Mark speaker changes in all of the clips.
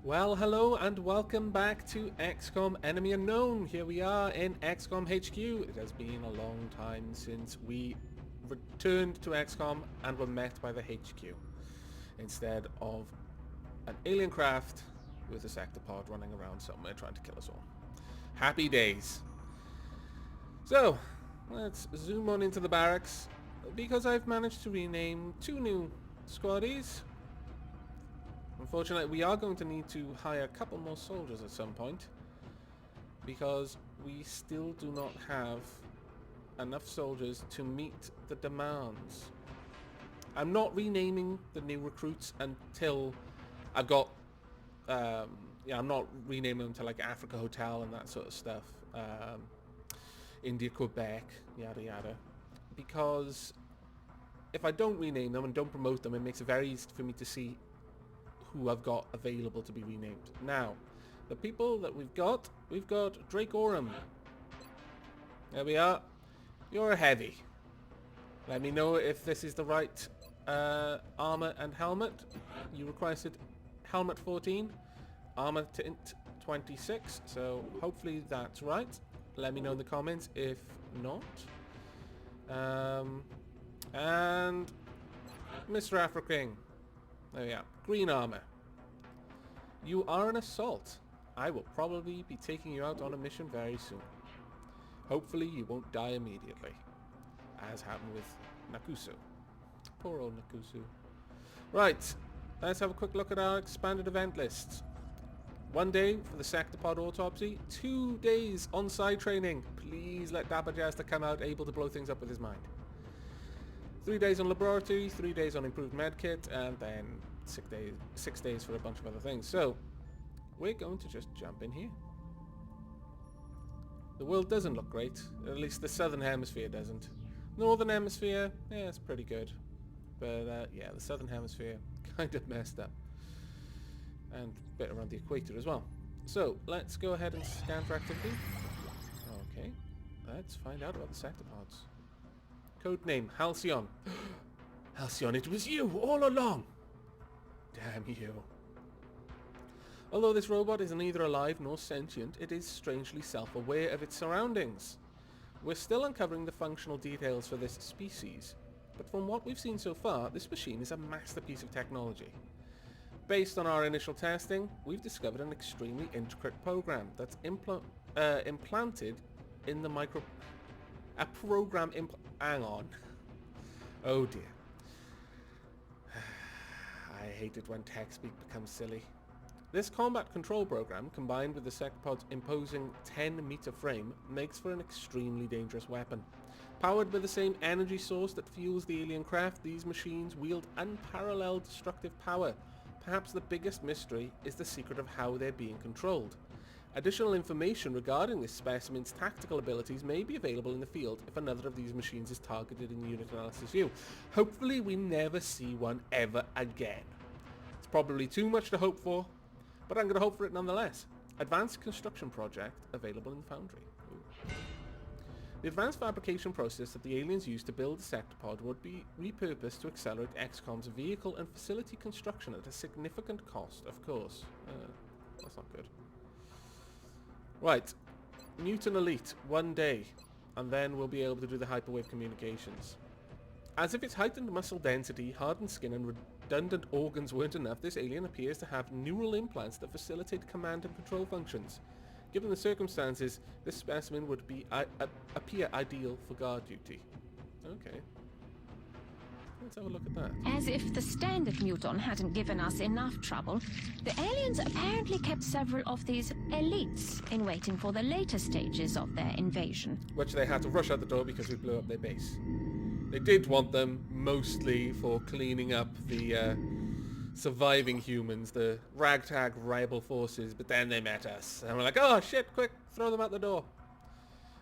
Speaker 1: Well, hello and welcome back to Xcom Enemy Unknown. Here we are in Xcom HQ. It has been a long time since we returned to Xcom and were met by the HQ instead of an alien craft with a sectopod running around somewhere trying to kill us all. Happy days. So, let's zoom on into the barracks because I've managed to rename 2 new squaddies. Unfortunately, we are going to need to hire a couple more soldiers at some point because we still do not have enough soldiers to meet the demands. I'm not renaming the new recruits until I've got I'm not renaming them to like Africa Hotel and that sort of stuff, India, Quebec, yada yada, because if I don't rename them and don't promote them, it makes it very easy for me to see who I've got available to be renamed. Now, the people that we've got Drake Orem. There we are. You're a heavy. Let me know if this is the right armor and helmet. You requested helmet 14, armor tint 26, so hopefully that's right. Let me know in the comments if not. And Mr. African. There we are. Green armor. You are an assault. I will probably be taking you out on a mission very soon. Hopefully you won't die immediately, as happened with Nakusu. Poor old Nakusu. Right, let's have a quick look at our expanded event list. 1 day for the sectopod autopsy, 2 days on-site training. Please let Dapper Jester come out able to blow things up with his mind. 3 days on laboratory, 3 days on improved medkit, and then 6 days for a bunch of other things. So, we're going to just jump in here. The world doesn't look great, at least the southern hemisphere doesn't. Northern hemisphere, yeah, it's pretty good. But yeah, the southern hemisphere, kind of messed up. And a bit around the equator as well. So, let's go ahead and scan for activity. Okay, let's find out about the sectopods. Codename Halcyon. Halcyon, it was you all along! Damn you. Although this robot is neither alive nor sentient, it is strangely self-aware of its surroundings. We're still uncovering the functional details for this species, but from what we've seen so far, this machine is a masterpiece of technology. Based on our initial testing, we've discovered an extremely intricate program that's implanted in the micro... A program hang on. Oh dear. I hate it when tech speak becomes silly. This combat control program, combined with the sectopod's imposing 10-meter frame, makes for an extremely dangerous weapon. Powered by the same energy source that fuels the alien craft, these machines wield unparalleled destructive power. Perhaps the biggest mystery is the secret of how they're being controlled. Additional information regarding this specimen's tactical abilities may be available in the field if another of these machines is targeted in the unit analysis view. Hopefully we never see one ever again. It's probably too much to hope for, but I'm going to hope for it nonetheless. Advanced construction project available in Foundry. Ooh. The advanced fabrication process that the aliens used to build the sectopod would be repurposed to accelerate XCOM's vehicle and facility construction at a significant cost, of course. That's not good. Right, Mutant Elite, 1 day, and then we'll be able to do the hyperwave communications. As if its heightened muscle density, hardened skin and redundant organs weren't enough, this alien appears to have neural implants that facilitate command and control functions. Given the circumstances, this specimen would appear ideal for guard duty. Okay. Let's have a look at that.
Speaker 2: As if the standard muton hadn't given us enough trouble, the aliens apparently kept several of these elites in waiting for the later stages of their invasion.
Speaker 1: Which they had to rush out the door because we blew up their base. They did want them mostly for cleaning up the surviving humans, the ragtag rebel forces, but then they met us. And we're like, oh shit, quick, throw them out the door.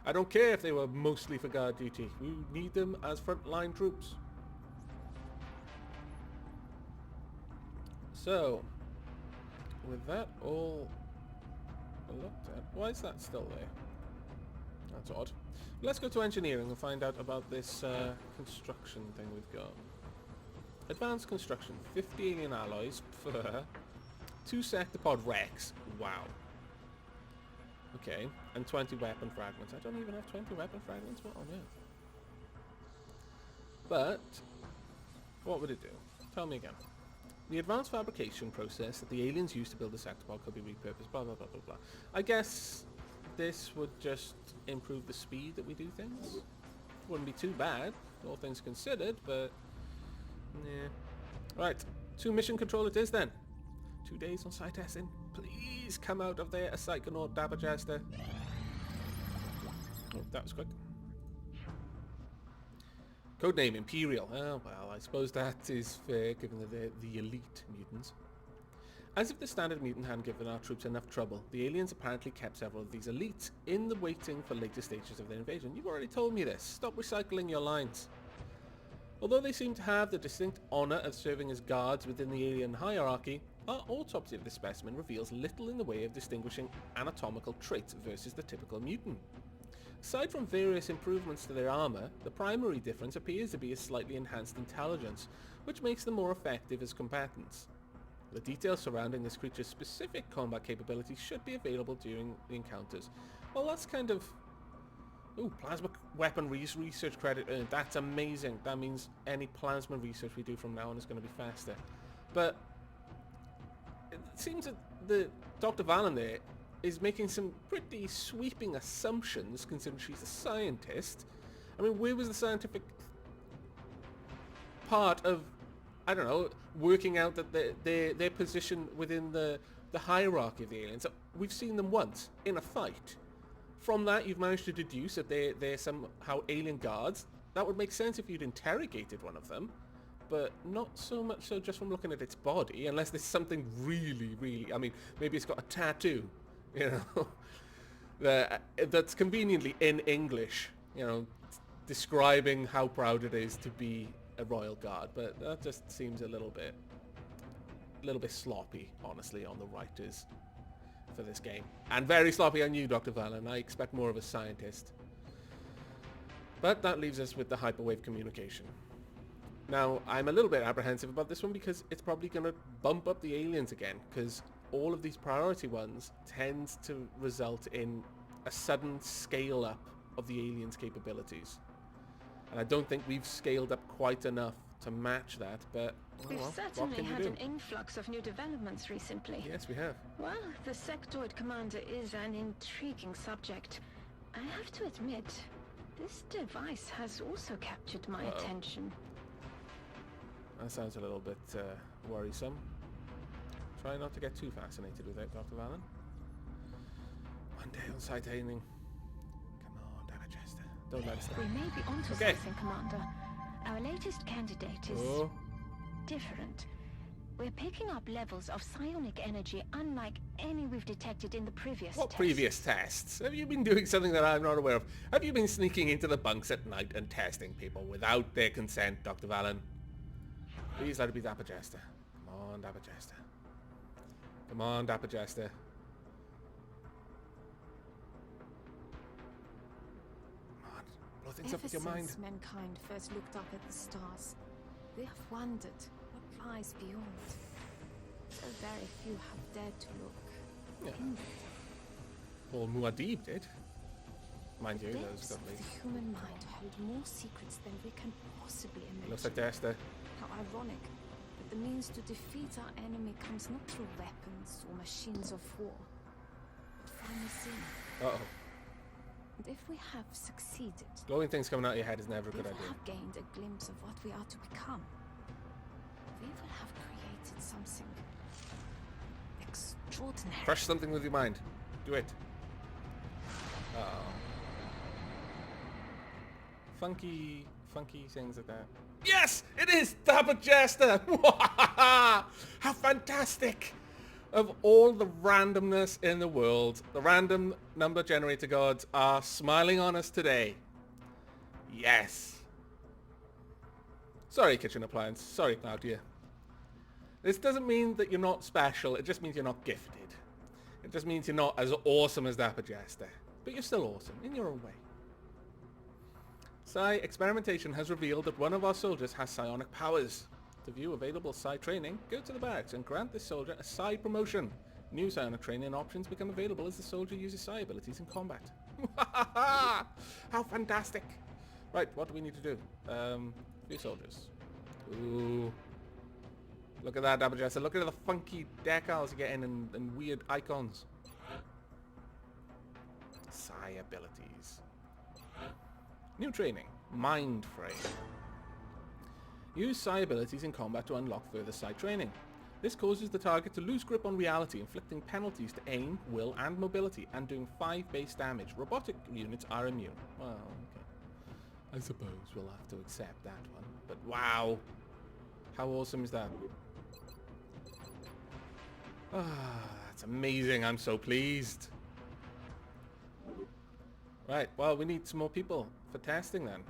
Speaker 1: I don't care if they were mostly for guard duty. We need them as frontline troops. So, with that all looked at, why is that still there? That's odd. Let's go to engineering and find out about this construction thing we've got. Advanced construction, 50 alien alloys, 2 sectopod wrecks. Wow. Okay, and 20 weapon fragments. I don't even have 20 weapon fragments. What on earth? But what would it do? Tell me again. The advanced fabrication process that the aliens used to build the sectopod could be repurposed, blah, blah, blah, blah, blah. I guess this would just improve the speed that we do things. Wouldn't be too bad, all things considered, but... yeah. Right, 2 mission control it is then. 2 days on site testing. Please come out of there a Psychonaut Dabberjester. Oh, that was quick. Codename Imperial. Oh, well, I suppose that is fair, given that they're the elite mutants. As if the standard mutant hadn't given our troops enough trouble, the aliens apparently kept several of these elites in the waiting for later stages of their invasion. You've already told me this. Stop recycling your lines. Although they seem to have the distinct honour of serving as guards within the alien hierarchy, our autopsy of the specimen reveals little in the way of distinguishing anatomical traits versus the typical mutant. Aside from various improvements to their armour, the primary difference appears to be a slightly enhanced intelligence, which makes them more effective as combatants. The details surrounding this creature's specific combat capabilities should be available during the encounters. Well, that's kind of... ooh, plasma weapon research credit earned. That's amazing. That means any plasma research we do from now on is going to be faster. But it seems that the Dr. Vahlen there is making some pretty sweeping assumptions, considering she's a scientist. I mean, where was the scientific part of, I don't know, working out that their position within the hierarchy of the aliens? We've seen them once in a fight. From that, you've managed to deduce that they're somehow alien guards. That would make sense if you'd interrogated one of them, but not so much so just from looking at its body, unless there's something really, really... I mean, maybe it's got a tattoo, you know, that's conveniently in English, you know, describing how proud it is to be a royal guard. But that just seems a little bit sloppy, honestly, on the writers for this game, and very sloppy on you, Dr. Vahlen. I expect more of a scientist. But that leaves us with the hyperwave communication. Now, I'm a little bit apprehensive about this one because it's probably going to bump up the aliens again, because all of these priority ones tend to result in a sudden scale up of the aliens' capabilities. And I don't think we've scaled up quite enough to match that, but
Speaker 2: We've certainly had an influx of new developments recently.
Speaker 1: Yes, we have.
Speaker 2: Well, the sectoid commander is an intriguing subject. I have to admit, this device has also captured my attention.
Speaker 1: That sounds a little bit worrisome. Try not to get too fascinated with it, Dr. Vahlen. One day on site aiming. Come on, Dabberjester. Don't let us down.
Speaker 2: We may be onto something, Commander. Our latest candidate is different. We're picking up levels of psionic energy unlike any we've detected in the previous tests.
Speaker 1: Previous tests? Have you been doing something that I'm not aware of? Have you been sneaking into the bunks at night and testing people without their consent, Dr. Vahlen? Please let it be Dabberjester. Come on, Dabberjester. Come on, Dabberjester. Come on, blow things up with your mind.
Speaker 3: Ever since mankind first looked up at the stars, they have wondered what lies beyond. So very few have dared to look.
Speaker 1: Yeah. Well, Muad'Dib did. Mind you,
Speaker 3: The
Speaker 1: those
Speaker 3: depths of
Speaker 1: definitely...
Speaker 3: the human mind hold more secrets than we can possibly imagine.
Speaker 1: Looks like Dester.
Speaker 3: How ironic that the means to defeat our enemy comes not through weapons or machines of war, but from within.
Speaker 1: Uh-oh.
Speaker 3: And if we have succeeded,
Speaker 1: Glowing things coming out of your head is never a
Speaker 3: we
Speaker 1: good
Speaker 3: will
Speaker 1: idea.
Speaker 3: have gained a glimpse of what we are to become. We will have created something extraordinary.
Speaker 1: Crush something with your mind. Do it. Uh-oh. Funky things like that. Yes! It is Dabberjester! How fantastic! Of all the randomness in the world, the random number generator gods are smiling on us today. Yes. Sorry, kitchen appliance. Sorry, Claudia. This doesn't mean that you're not special. It just means you're not gifted. It just means you're not as awesome as Dabberjester. But you're still awesome in your own way. Experimentation has revealed that one of our soldiers has psionic powers. To view available psi training, go to the barracks and grant this soldier a psi promotion. New psionic training options become available as the soldier uses psi abilities in combat. How fantastic! Right, what do we need to do? Few soldiers. Ooh. Look at that, Dabberjester. Look at the funky decals you're getting and weird icons. Psi abilities. New training. Mind frame. Use psi abilities in combat to unlock further psi training. This causes the target to lose grip on reality, inflicting penalties to aim, will, and mobility, and doing 5 base damage. Robotic units are immune. Well, okay. I suppose we'll have to accept that one. But wow! How awesome is that? Ah, that's amazing. I'm so pleased. Right, well, we need some more people for testing then.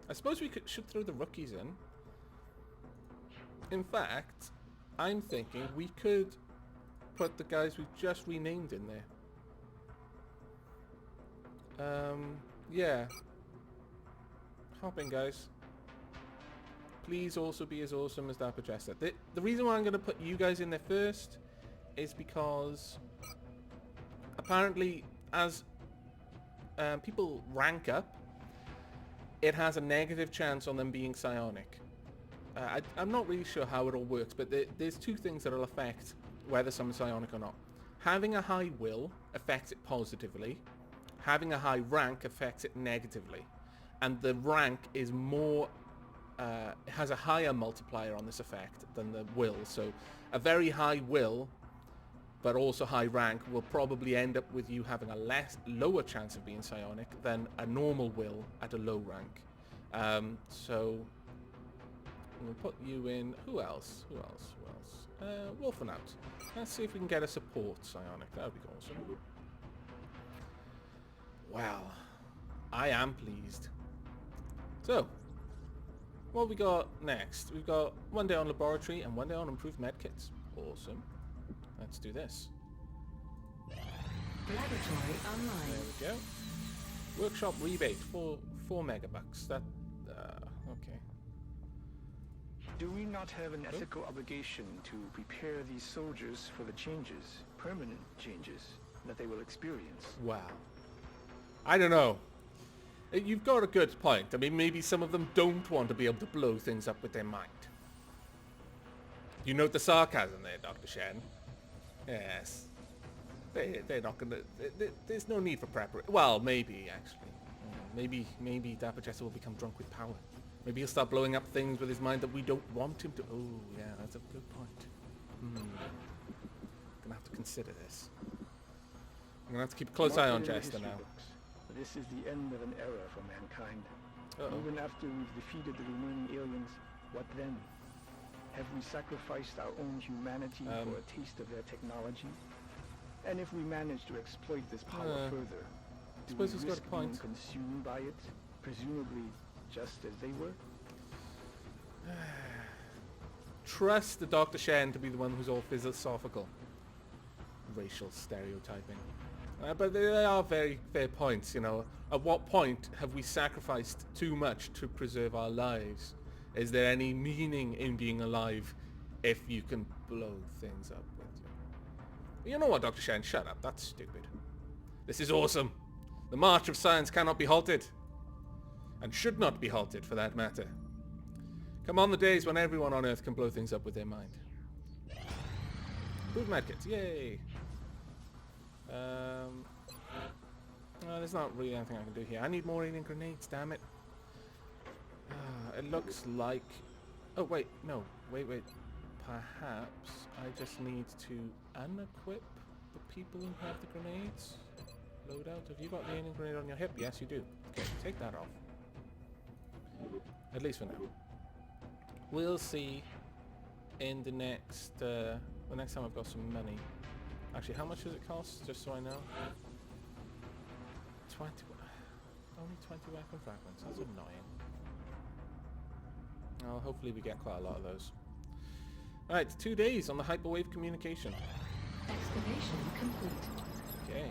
Speaker 1: I suppose we should throw the rookies in. In fact, I'm thinking we could put the guys we've just renamed in there. Yeah. Hop in, guys. Please also be as awesome as that Dabberjester. The reason why I'm going to put you guys in there first is because apparently as people rank up, it has a negative chance on them being psionic. I'm not really sure how it all works, but there's 2 things that will affect whether someone's psionic or not. Having a high will affects it positively. Having a high rank affects it negatively. And the rank is more, has a higher multiplier on this effect than the will. So a very high will, but also high rank, will probably end up with you having a lower chance of being psionic than a normal will at a low rank. So we'll put you in. Who else? Wolfenout. Let's see if we can get a support psionic. That would be awesome. Well, I am pleased. So, what we got next? We've got 1 day on laboratory and 1 day on improved medkits. Awesome. Let's do this.
Speaker 4: Laboratory online.
Speaker 1: There we go. Workshop rebate for 4 megabucks. That okay.
Speaker 5: Do we not have an ethical obligation to prepare these soldiers for the changes, permanent changes, that they will experience?
Speaker 1: Wow. I don't know. You've got a good point. I mean, maybe some of them don't want to be able to blow things up with their mind. You note the sarcasm there, Dr. Shen? Yes. They're not going to... There's no need for preparation. Well, maybe, actually. Maybe Dabberjester will become drunk with power. Maybe he'll start blowing up things with his mind that we don't want him to. Oh, yeah, that's a good point. Gonna have to consider this. I'm gonna have to keep a close eye on Jester now.
Speaker 5: This is the end of an era for mankind. Even after we've defeated the remaining aliens, what then? Have we sacrificed our own humanity for a taste of their technology? And if we manage to exploit this power further, do we risk being consumed by it, presumably just as they were?
Speaker 1: Trust the Dr. Shen to be the one who's all philosophical. Racial stereotyping. But they are very fair points, you know. At what point have we sacrificed too much to preserve our lives? Is there any meaning in being alive if you can blow things up with you? You know what, Dr. Shen? Shut up. That's stupid. This is awesome. The march of science cannot be halted. And should not be halted, for that matter. Come on the days when everyone on Earth can blow things up with their mind. Improved medkits. Yay. There's not really anything I can do here. I need more alien grenades, damn it. It looks like... Oh, wait. No. Wait. Perhaps I just need to unequip the people who have the grenades. Load out. Have you got the alien grenade on your hip? Yes, you do. Okay, take that off. At least for now. We'll see in the next time I've got some money. Actually, how much does it cost? Just so I know. 20. Only 20 weapon fragments. That's annoying. Oh, hopefully we get quite a lot of those. Alright, 2 days on the hyperwave communication.
Speaker 4: Excavation complete.
Speaker 1: Okay.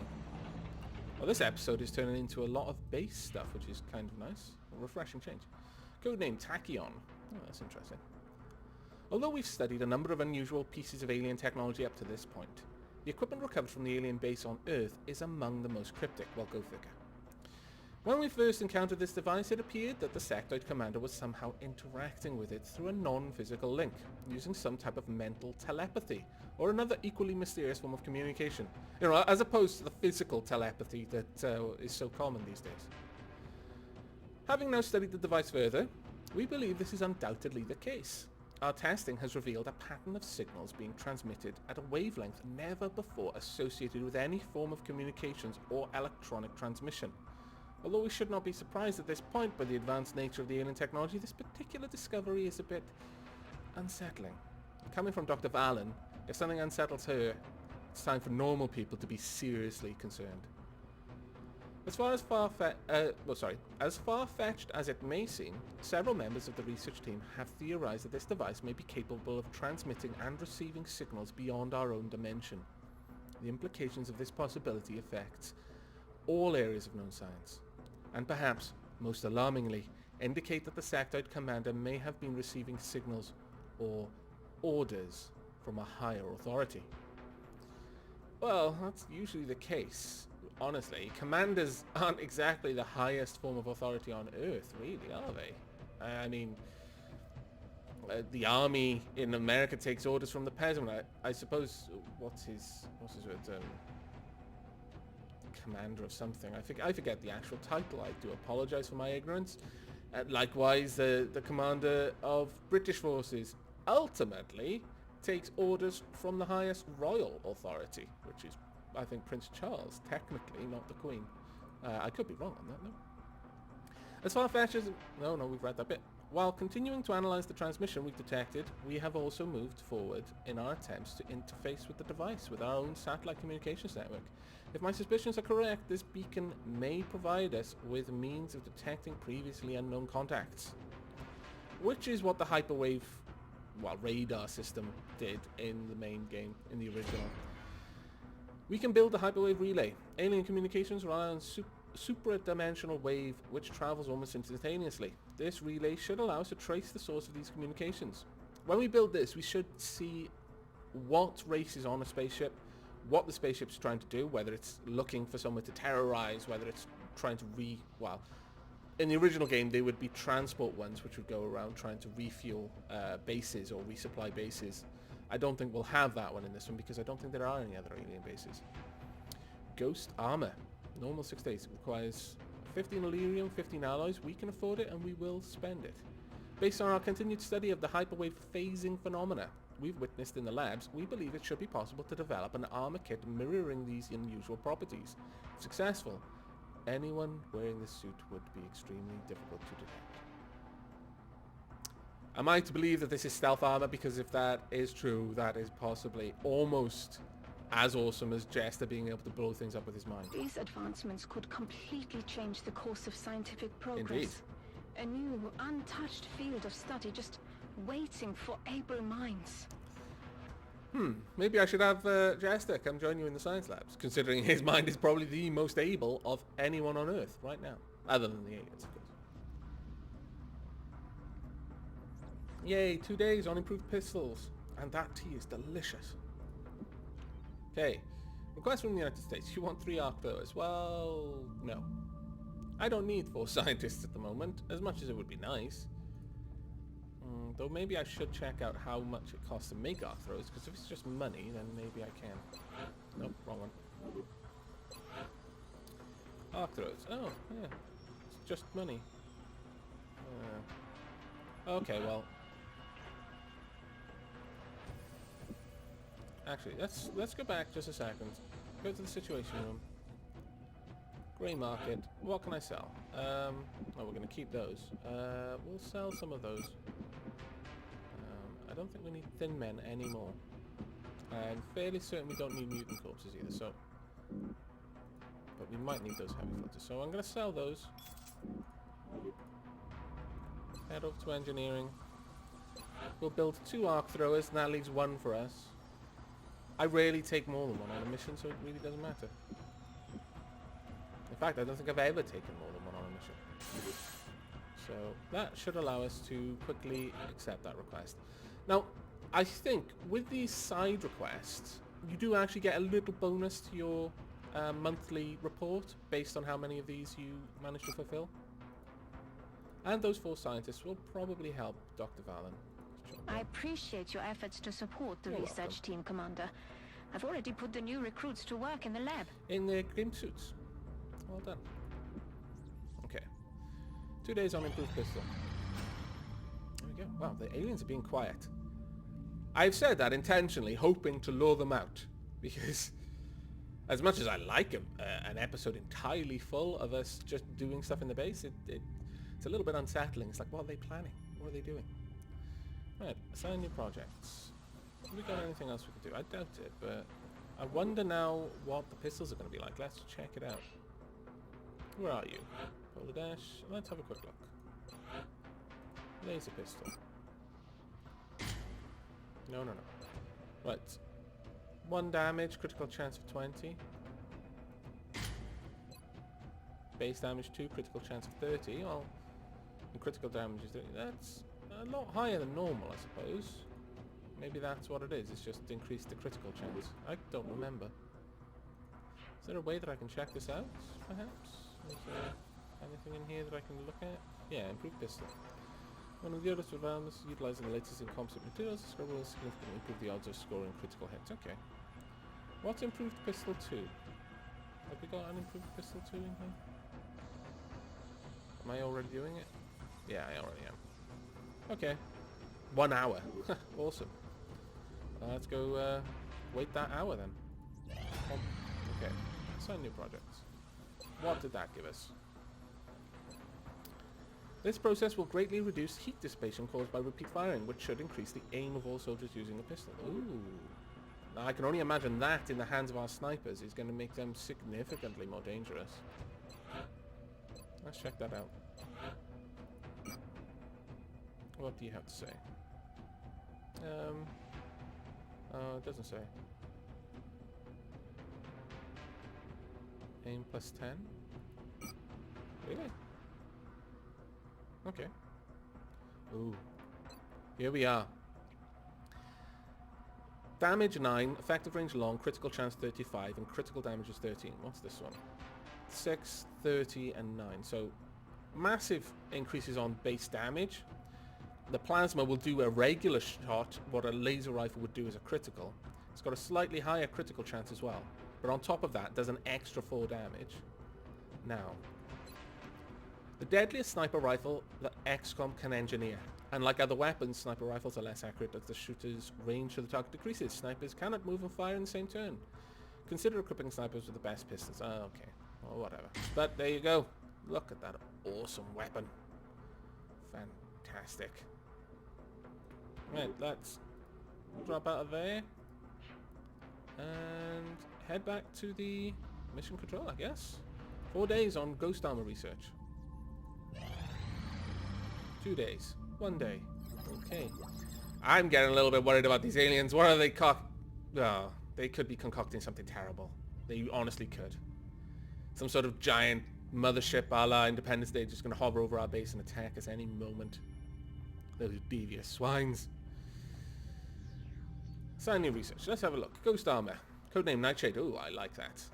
Speaker 1: Well, this episode is turning into a lot of base stuff, which is kind of nice. A refreshing change. Codename Tachyon. Oh, that's interesting. Although we've studied a number of unusual pieces of alien technology up to this point, the equipment recovered from the alien base on Earth is among the most cryptic. Well, go figure. When we first encountered this device, it appeared that the sectoid commander was somehow interacting with it through a non-physical link, using some type of mental telepathy, or another equally mysterious form of communication. You know, as opposed to the physical telepathy that is so common these days. Having now studied the device further, we believe this is undoubtedly the case. Our testing has revealed a pattern of signals being transmitted at a wavelength never before associated with any form of communications or electronic transmission. Although we should not be surprised at this point by the advanced nature of the alien technology, this particular discovery is a bit unsettling. Coming from Dr. Vahlen, if something unsettles her, it's time for normal people to be seriously concerned. As far-fetched as it may seem, several members of the research team have theorized that this device may be capable of transmitting and receiving signals beyond our own dimension. The implications of this possibility affects all areas of known science, and perhaps, most alarmingly, indicate that the sectoid commander may have been receiving signals or orders from a higher authority. Well, that's usually the case. Honestly, commanders aren't exactly the highest form of authority on Earth, really, are they? I mean, the army in America takes orders from the president. I suppose, what's his word? Commander of something. I forget the actual title. I do apologize for my ignorance. Likewise, the commander of British forces ultimately takes orders from the highest royal authority, which is, I think, Prince Charles, technically, not the Queen. I could be wrong on that, no? As far-fetched as... No, we've read that bit. While continuing to analyze the transmission we've detected, we have also moved forward in our attempts to interface with the device with our own satellite communications network. If my suspicions are correct, this beacon may provide us with means of detecting previously unknown contacts, which is what the hyperwave, radar system did in the main game, in the original. We can build a hyperwave relay. Alien communications rely on supra-dimensional wave which travels almost instantaneously. This relay should allow us to trace the source of these communications. When we build this, we should see what race is on a spaceship, what the spaceship's trying to do, whether it's looking for someone to terrorize, whether it's trying to in the original game they would be transport ones which would go around trying to refuel bases or resupply bases. I don't think we'll have that one in this one because I don't think there are any other alien bases. Ghost armor. Normal 6 days. Requires 15 Olierien, 15 alloys. We can afford it and we will spend it. Based on our continued study of the hyperwave phasing phenomena we've witnessed in the labs, we believe it should be possible to develop an armor kit mirroring these unusual properties. If successful, anyone wearing this suit would be extremely difficult to detect. Am I to believe that this is stealth armor? Because if that is true, that is possibly almost as awesome as Jester being able to blow things up with his mind.
Speaker 2: These advancements could completely change the course of scientific progress.
Speaker 1: Indeed.
Speaker 2: A new, untouched field of study just waiting for able minds.
Speaker 1: Maybe I should have Jester come join you in the science labs, considering his mind is probably the most able of anyone on Earth right now. Other than the aliens, of course. Yay, 2 days on improved pistols. And that tea is delicious. Okay. Request from the United States. You want 3 arc throwers? Well, no. I don't need 4 scientists at the moment, as much as it would be nice. Though maybe I should check out how much it costs to make arc throwers, because if it's just money, then maybe I can. Nope, wrong one. Arc throwers. Oh, yeah. It's just money. Okay, well. Actually, let's go back just a second. Go to the situation room. Grey market. What can I sell? Oh, we're going to keep those. We'll sell some of those. I don't think we need thin men anymore. I'm fairly certain we don't need mutant corpses either, so... But we might need those heavy floaters, so I'm going to sell those. Head over to engineering. We'll build 2 arc throwers, and that leaves 1 for us. I rarely take more than 1 on a mission, so it really doesn't matter. In fact, I don't think I've ever taken more than 1 on a mission. So that should allow us to quickly accept that request. Now, I think with these side requests, you do actually get a little bonus to your monthly report based on how many of these you manage to fulfill. And those 4 scientists will probably help Dr. Vahlen.
Speaker 2: I appreciate your efforts to support the
Speaker 1: You're
Speaker 2: research
Speaker 1: welcome.
Speaker 2: team, Commander. I've already put the new recruits to work in the lab.
Speaker 1: In their grim suits. Well done. Okay. 2 days on improved pistol. There we go. Wow, the aliens are being quiet. I've said that intentionally, hoping to lure them out. Because as much as I like an episode entirely full of us just doing stuff in the base, it's a little bit unsettling. It's like, what are they planning? What are they doing? Right, assign new projects. Have we got anything else we can do? I doubt it, but I wonder now what the pistols are going to be like. Let's check it out. Where are you? Polar dash. Let's have a quick look. Laser pistol. No. Right. 1 damage, critical chance of 20. Base damage 2, critical chance of 30. Well, and critical damage is 30. That's a lot higher than normal, I suppose. Maybe that's what it is. It's just increased the critical chance. I don't remember. Is there a way that I can check this out, perhaps? Is there anything in here that I can look at? Yeah, improved pistol. One of the other survivors utilizing the latest in composite materials, the score will significantly improve the odds of scoring critical hits. Okay. What's improved pistol 2? Have we got an improved pistol 2 in here? Am I already doing it? Yeah, I already am. Okay. 1 hour. Awesome. Let's go wait that hour then. Okay. Assign new projects. What did that give us? This process will greatly reduce heat dissipation caused by repeat firing, which should increase the aim of all soldiers using the pistol. Ooh. Now I can only imagine that in the hands of our snipers is going to make them significantly more dangerous. Let's check that out. What do you have to say? It doesn't say. Aim plus 10? Really? Okay. Ooh. Here we are. Damage 9, effective range long, critical chance 35, and critical damage is 13. What's this one? 6, 30, and 9. So, massive increases on base damage. The plasma will do a regular shot, what a laser rifle would do as a critical. It's got a slightly higher critical chance as well. But on top of that, does an extra 4 damage. Now, the deadliest sniper rifle that Xcom can engineer. Unlike other weapons, sniper rifles are less accurate as the shooter's range to the target decreases. Snipers cannot move and fire in the same turn. Consider equipping snipers with the best pistols. Oh, okay. Well, whatever. But there you go. Look at that awesome weapon. Fantastic. Right, let's drop out of there. And head back to the mission control, I guess. 4 days on ghost armor research. 2 days. 1 day. Okay. I'm getting a little bit worried about these aliens. What are they Oh, they could be concocting something terrible. They honestly could. Some sort of giant mothership a la Independence Day just going to hover over our base and attack us any moment. Those devious swines. Sign new research. Let's have a look. Ghost armor. Codename Nightshade. Ooh, I like that.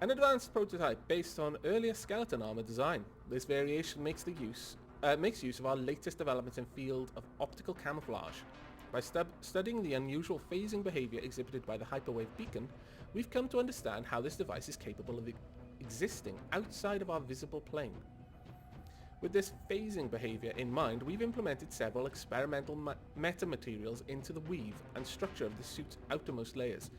Speaker 1: An advanced prototype based on earlier skeleton armor design. This variation makes use of our latest developments in field of optical camouflage. By studying the unusual phasing behavior exhibited by the hyperwave beacon, we've come to understand how this device is capable of existing outside of our visible plane. With this phasing behavior in mind, we've implemented several experimental metamaterials into the weave and structure of the suit's outermost layers.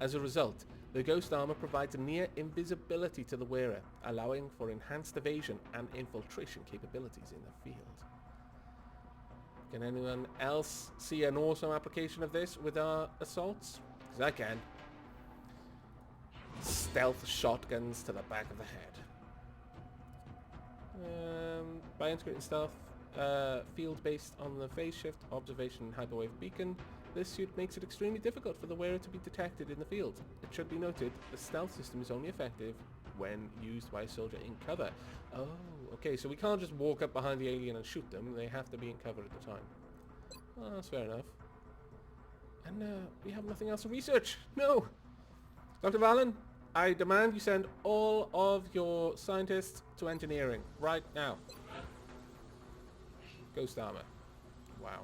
Speaker 1: As a result, the ghost armor provides a near invisibility to the wearer, allowing for enhanced evasion and infiltration capabilities in the field. Can anyone else see an awesome application of this with our assaults? Because I can. Stealth shotguns to the back of the head. By integrating stealth field based on the phase shift, observation, and hyperwave beacon, this suit makes it extremely difficult for the wearer to be detected in the field. It should be noted, the stealth system is only effective when used by a soldier in cover. Oh, okay, so we can't just walk up behind the alien and shoot them. They have to be in cover at the time. Well, that's fair enough. And we have nothing else to research. No! Dr. Vahlen, I demand you send all of your scientists to engineering right now. Ghost armor. Wow.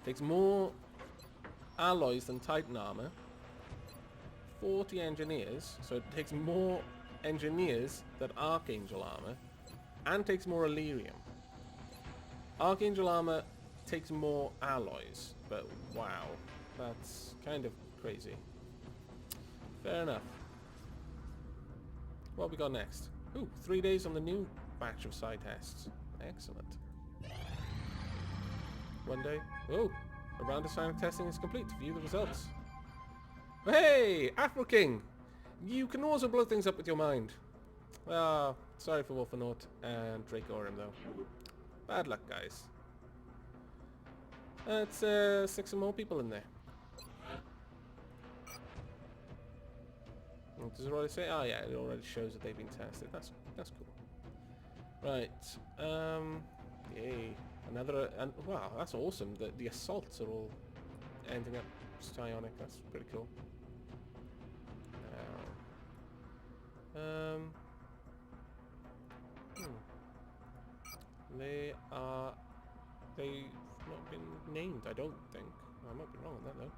Speaker 1: Takes more alloys than Titan armor. 40 engineers, so it takes more engineers than Archangel armor, and takes more Olierien. Archangel armor takes more alloys, but wow, that's kind of crazy. Fair enough. What have we got next? Ooh, 3 days on the new batch of side tests. Excellent. 1 day. Oh, a round of scientific testing is complete. View the results. Hey, Afro King! You can also blow things up with your mind. Ah, sorry for Wolfenaut and Dracorum though. Bad luck, guys. Let's stick some more people in there. Does it already say? Oh yeah, it already shows that they've been tested. That's cool. Right. Yay. Another. And wow, that's awesome. The assaults are all ending up psionic. That's pretty cool. They've not been named, I don't think. I might be wrong on that though.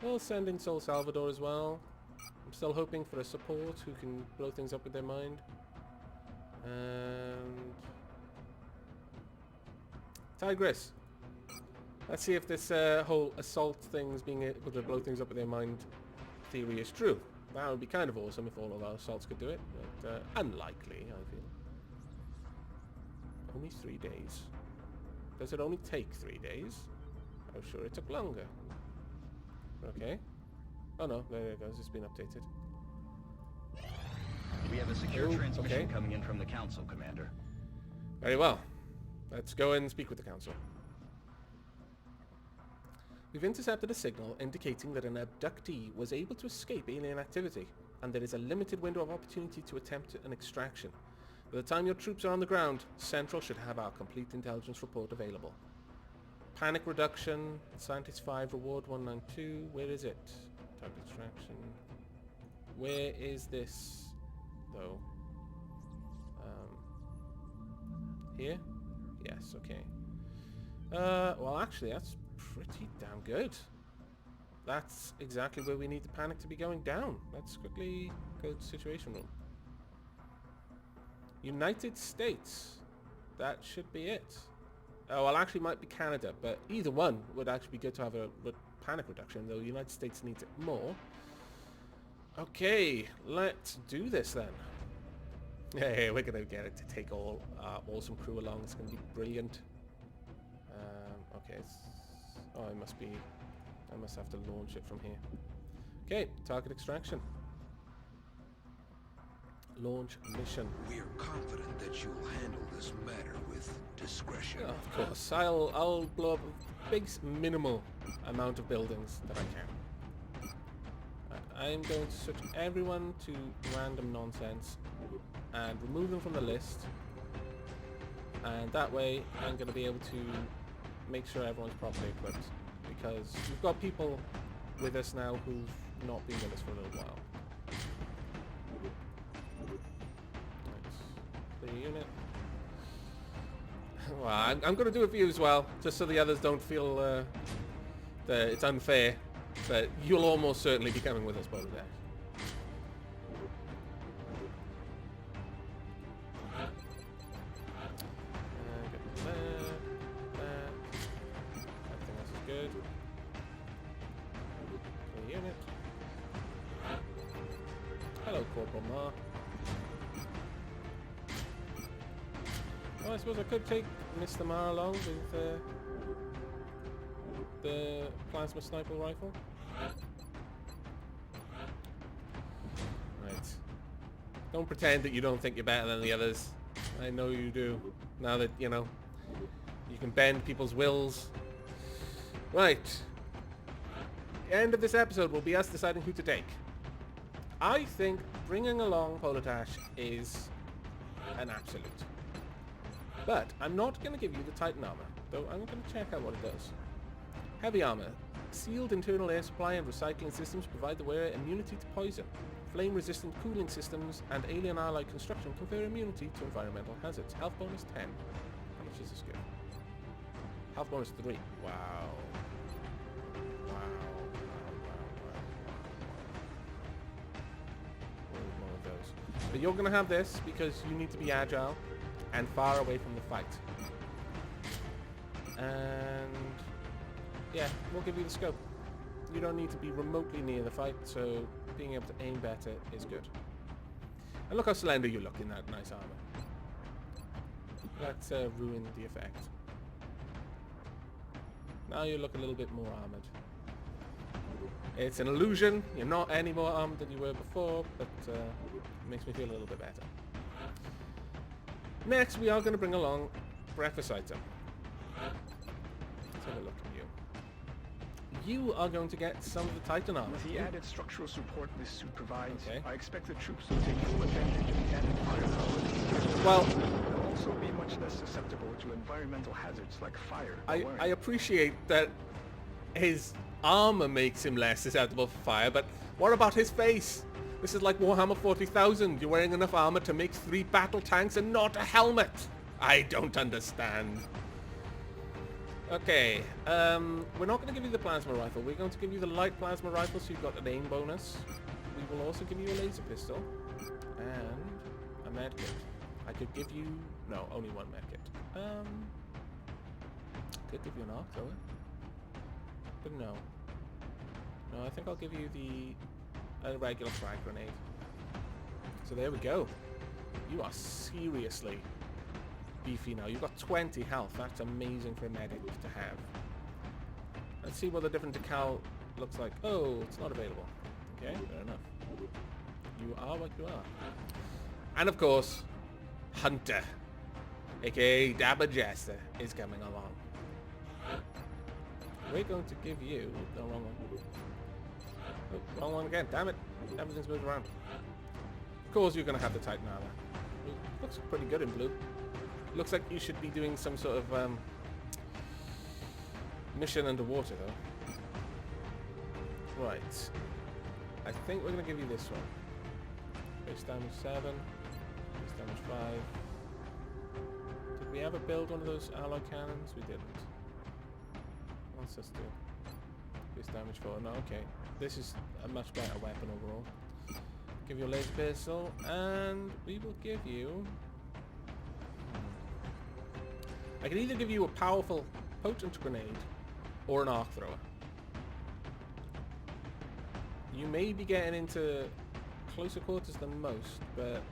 Speaker 1: Well, send in Sol Salvador as well. I'm still hoping for a support who can blow things up with their mind. And Tigress. Let's see if this whole assault things being able to blow things up with their mind theory is true. That would be kind of awesome if all of our assaults could do it, but unlikely, I feel. Only 3 days. Does it only take 3 days? Oh, sure, it took longer. Okay. Oh no, there it goes. It's been updated.
Speaker 6: We have a secure transmission coming in from the Council, Commander.
Speaker 1: Very well. Let's go and speak with the Council. We've intercepted a signal indicating that an abductee was able to escape alien activity, and there is a limited window of opportunity to attempt an extraction. By the time your troops are on the ground, Central should have our complete intelligence report available. Panic reduction, Scientist 5, reward 192. Where is it? Target extraction. Where is this, though? Here? Yes, okay. Well, actually, that's pretty damn good. That's exactly where we need the panic to be going down. Let's quickly go to Situation Room. United States. That should be it. Oh, well, actually, it might be Canada, but either one would actually be good to have a panic reduction, though the United States needs it more. Okay, let's do this then. Hey, we're going to get it to take all our awesome crew along. It's going to be brilliant. Okay, oh, I must have to launch it from here. Okay, target extraction. Launch mission.
Speaker 7: We are confident that you'll handle this matter with discretion.
Speaker 1: Oh, of course, I'll blow up a big minimal amount of buildings that I can. I'm going to switch everyone to random nonsense and remove them from the list, and that way I'm going to be able to make sure everyone's properly equipped, because we've got people with us now who've not been with us for a little while. Right. The unit. Well, I'm going to do it for you as well, just so the others don't feel that it's unfair, but you'll almost certainly be coming with us by the day. Well, I suppose I could take Mr. Mar along with the plasma sniper rifle. Right. Don't pretend that you don't think you're better than the others. I know you do. Now that, you know, you can bend people's wills. Right. The end of this episode will be us deciding who to take. I think bringing along Politash is an absolute. But I'm not going to give you the Titan armor, though I'm going to check out what it does. Heavy armor. Sealed internal air supply and recycling systems provide the wearer immunity to poison. Flame-resistant cooling systems and alien allied construction confer immunity to environmental hazards. Health bonus 10. How much is this give? Health bonus 3. Wow. Wow. More of those. But you're going to have this because you need to be agile and far away from the fight. And yeah, we'll give you the scope. You don't need to be remotely near the fight, so being able to aim better is good. And look how slender you look in that nice armor. That ruined the effect. Now you look a little bit more armored. It's an illusion. You're not any more armored than you were before, but it makes me feel a little bit better. Next, we are going to bring along breakfast item. Let's have a look at you. You are going to get some of the Titan armor.
Speaker 5: With the added structural support this suit provides, I expect the troops will take full advantage of the added firepower.
Speaker 1: Well,
Speaker 5: they'll also be much less susceptible to environmental hazards like fire.
Speaker 1: I appreciate that his armor makes him less susceptible for fire, but what about his face? This is like Warhammer 40,000. You're wearing enough armor to make 3 battle tanks and not a helmet. I don't understand. Okay, we're not going to give you the plasma rifle. We're going to give you the light plasma rifle, so you've got an aim bonus. We will also give you a laser pistol and a medkit. I could give you... no, only one medkit. Could give you an arc thrower. But no. No, I think I'll give you a regular frag grenade. So there we go. You are seriously beefy now. You've got 20 health. That's amazing for a medic to have. Let's see what the different decal looks like. Oh, it's not available. Okay, fair enough. You are what you are. And of course, Hunter, aka Dabba Jester, is coming along. We're going to give you... no, wrong one. Oh, wrong one again. Damn it. Everything's moved around. Of course you're going to have the Titan armor. Looks pretty good in blue. Looks like you should be doing some sort of mission underwater, though. Right. I think we're going to give you this one. Base damage 7. Base damage 5. Did we ever build one of those alloy cannons? We didn't. What's this do? Base damage 4. No, okay. This is a much better weapon overall. Give you a laser pistol, and we will give you... I can either give you a powerful, potent grenade or an arc thrower. You may be getting into closer quarters than most, but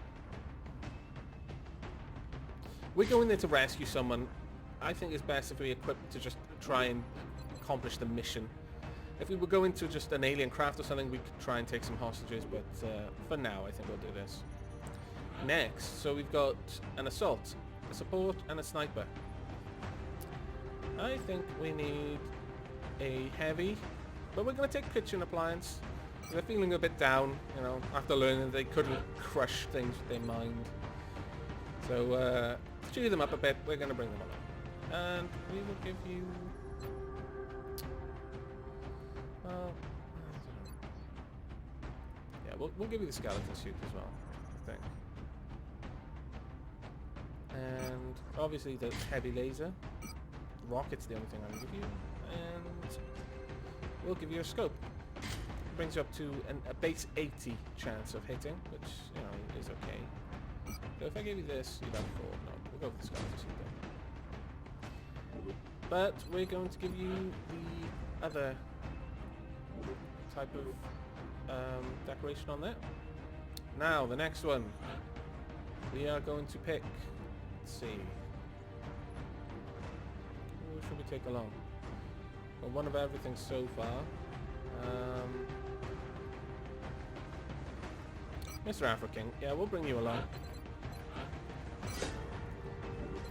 Speaker 1: we're going there to rescue someone. I think it's best if we equip to just try and accomplish the mission. If we were going to just an alien craft or something, we could try and take some hostages, but for now I think we'll do this. Next, so we've got an assault, a support, and a sniper. I think we need a heavy, but we're going to take kitchen appliance. They're feeling a bit down, you know, after learning they couldn't crush things with their mind. So, to cheer them up a bit, we're going to bring them along. And we will give you... well, I don't know. Yeah, we'll give you the skeleton suit as well, I think. And obviously the heavy laser. Rocket's the only thing I'll give you. And we'll give you a scope. Brings you up to a base 80 chance of hitting, which, you know, is okay. So if I give you this, you'd have 4. No, we'll go with the skeleton suit then. But we're going to give you the other type of decoration on there. Now, the next one. We are going to pick, let's see, who should we take along? Well, one of everything so far. Mr. African, yeah, we'll bring you along.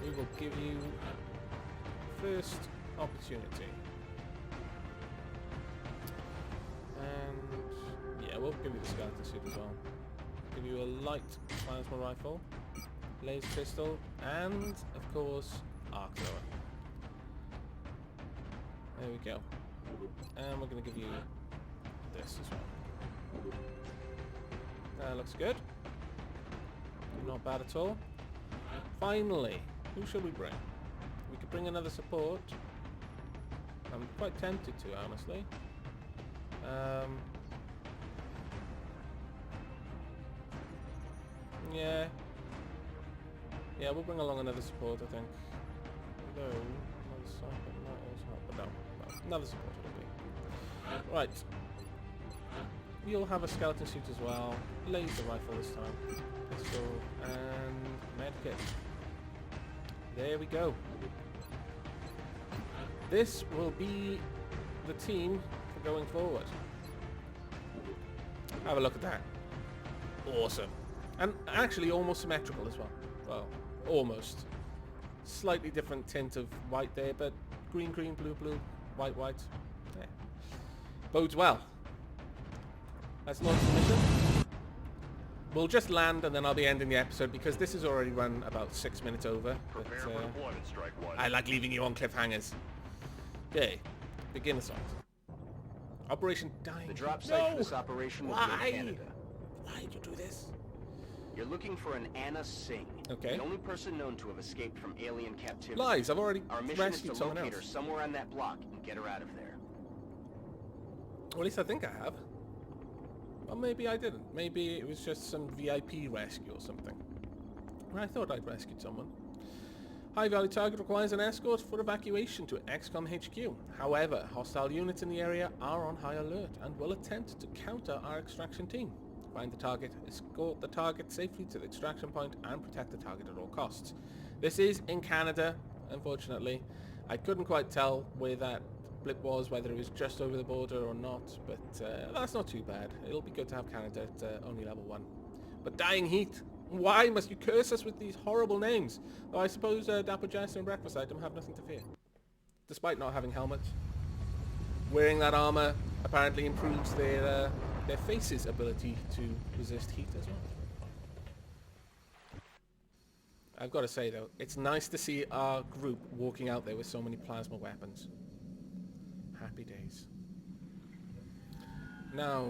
Speaker 1: We will give you first opportunity. And yeah, we'll give you the skeleton suit as well. Give you a light plasma rifle, laser pistol, and of course, arc thrower. There we go. And we're going to give you this as well. That looks good. Not bad at all. Finally, who should we bring? We could bring another support. I'm quite tempted to, honestly. Yeah. Yeah, we'll bring along another support, I think. Though, another support might also help, but no. Another support it'll be. Right. You'll have a skeleton suit as well. Laser rifle this time. Pistol and medkit. There we go. This will be the team for going forward. Have a look at that. Awesome. And actually almost symmetrical as well. Well, almost. Slightly different tint of white there, but green, green, blue, blue, white, white. Yeah. Bodes well. Let's launch the mission. We'll just land and then I'll be ending the episode because this has already run about 6 minutes over. But, I like leaving you on cliffhangers. Okay, begin assault. Operation Dying.
Speaker 6: The drop site for this operation will be in Canada.
Speaker 1: Why did you do this?
Speaker 6: You're looking for an Anna Singh.
Speaker 1: Okay.
Speaker 6: The only person known to have escaped from alien captivity.
Speaker 1: Lies, I've already
Speaker 6: Our mission is
Speaker 1: rescued
Speaker 6: to
Speaker 1: someone
Speaker 6: locate
Speaker 1: else.
Speaker 6: her somewhere on that block and get her out of there.
Speaker 1: Or at least I think I have. Or maybe I didn't. Maybe it was just some VIP rescue or something. I thought I'd rescued someone. High value target requires an escort for evacuation to Xcom HQ. However, hostile units in the area are on high alert and will attempt to counter our extraction team. Find the target, escort the target safely to the extraction point and protect the target at all costs. This is in Canada, unfortunately. I couldn't quite tell where that blip was, whether it was just over the border or not, but that's not too bad. It'll be good to have Canada at only level 1. But Dying Heat, why must you curse us with these horrible names? Though I suppose Dapper Jester and Breakfast Item have nothing to fear. Despite not having helmets. Wearing that armor apparently improves their face's ability to resist heat as well. I've got to say though, it's nice to see our group walking out there with so many plasma weapons. Happy days. Now,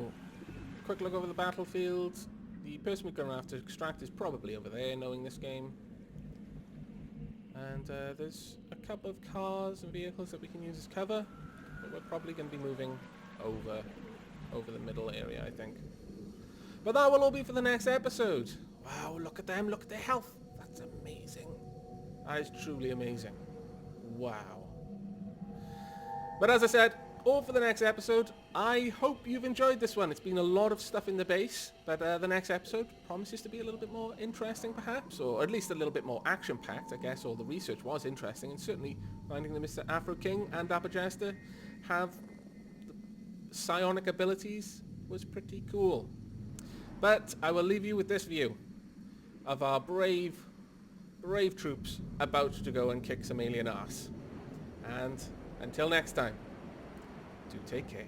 Speaker 1: quick look over the battlefield. The person we're going to have to extract is probably over there, knowing this game. And there's a couple of cars and vehicles that we can use as cover, but we're probably going to be moving over the middle area, I think. But that will all be for the next episode. Wow, look at them, look at their health. That's amazing. That is truly amazing. Wow. But as I said, all for the next episode. I hope you've enjoyed this one. It's been a lot of stuff in the base, but the next episode promises to be a little bit more interesting perhaps, or at least a little bit more action-packed. I guess all the research was interesting, and certainly finding that Mr. Afro King and Dapper Jester have psionic abilities was pretty cool. But I will leave you with this view of our brave troops about to go and kick some alien ass. And until next time, do take care.